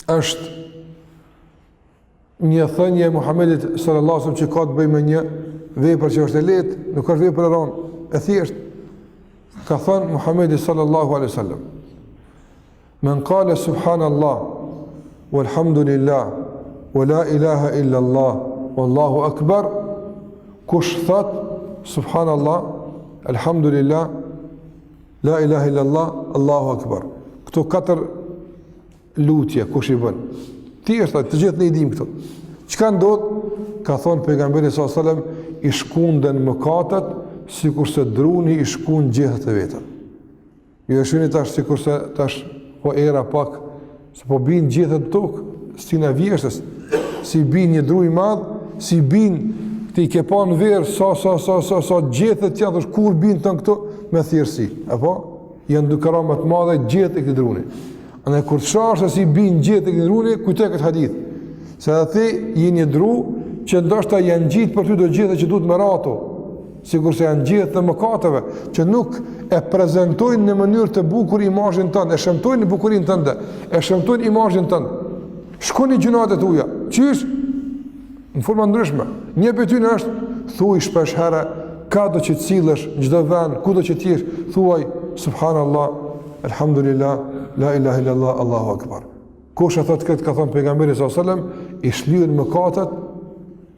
është një thënie e Muhamedit sallallahu alaihi wasallam që ka të bëjë me një vepër që është e lehtë, nuk është vepër e rëndë, e thjeshtë. Ka thënë Muhamedi sallallahu alaihi wasallam: "Men qala subhanallah walhamdulillah wa la ilaha illa Allah wallahu akbar", kush thot subhanallah, alhamdulillah, la ilaha illa Allah, Allahu akbar. Këto 4 lutje kush i bën? Thjesht të gjithë ne i dim këto. Çka ndodh? Ka thonë pejgamberi sallallahu alajhi wasallam, i shkunden mëkatet sikurse druni i shkon gjethet e veta. Ju e shihni tash sikurse tash po era pak se po bin gjethet tokë, si në vjeshtës, si bin një dru i madh, si bin ti ke pa në verë sa gjethet janë, thosh kur bin të në këto me thjerësi, apo janë dy karama të madhe gjethet e këtë druni. Andaj kur të shash se si bin gjethet e këtë druni, kujtoj këtë hadith. Se edhe ti je një dru që ndoshta janë gjitë për ty do gjethet që duhet me rato, sikur se janë gjethet në mëkateve, që nuk e prezentojnë në mënyrë të bukur imazhin tënd, e shëmtojnë në bukurinë tënde, e shëmtojnë imazhin tënd. Shkoni gjunat e tuaja. Qysh? Në forma ndryshme. Një prej tyre është thuaj shpesh herë, ka do që të sillesh në çdo vend, kudo që të jesh, thuaj subhanallah, alhamdulillah, la ilaha illallah, Allahu akbar. Kush e thot këtë, ka thënë pejgamberi sallallahu alajhi wasallam, i shlyen mëkatet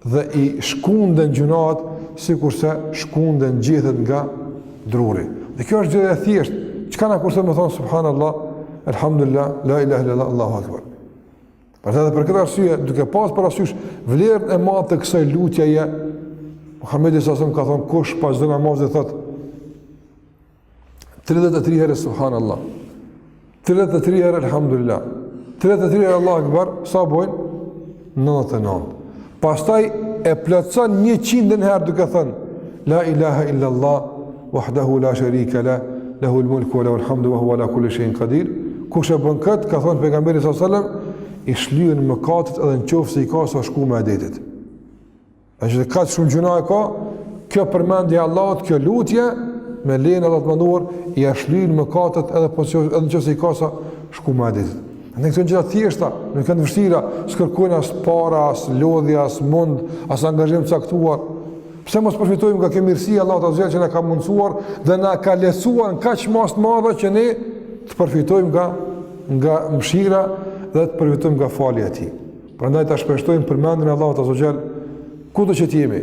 dhe i shkunden gjunat sikurse shkunden gjethet nga druri. Dhe kjo është gjë e thjeshtë. Çka na kushton të thonë subhanallah, alhamdulillah, la ilaha illallah, Allahu akbar. Për këtë arsye, duke pas parasysh vlerën e madhe të kësaj lutjeje, Muhamedi sallallahu alajhi wasallam ka thënë kush pas çdo namazi thot 33 herë subhanallah, 33 herë alhamdulillah, 33 herë Allahu akbar, sa bojnë? 99. Pastaj e plotson 100 herë duke thënë la ilaha illa Allah wahdahu la sharika la, lahu al-mulku wa lahu al-hamdu wa huwa ala kulli shay'in qadir. Kush e bën këtë, ka thënë pejgamberi sallallahu alajhi wasallam, i shlyen mëkatet edhe në qoftë se i ka sa shku me adetit. A që ka shumë gjuna e ka, kjo përmendje Allahut, kjo lutje, me lejen e Allahut mënduar, i shlyen mëkatet edhe në qoftë se i ka sa shku me adetit. Në këto gjëra thjeshta, nuk kanë vështira, s'kërkojnë as para, as lodhje, as mund, as angazhim caktuar. Pse mos përfitojmë nga kjo mirësi Allahut azza që na ka mundsuar dhe na ka lehtësuar në kaq mas të madhe që ne të përfitojmë nga mëshira dhe të përfitojmë nga falja e tij. Prandaj ta shpeshtojmë përmendjen e Allahut azza kudo që të jemi,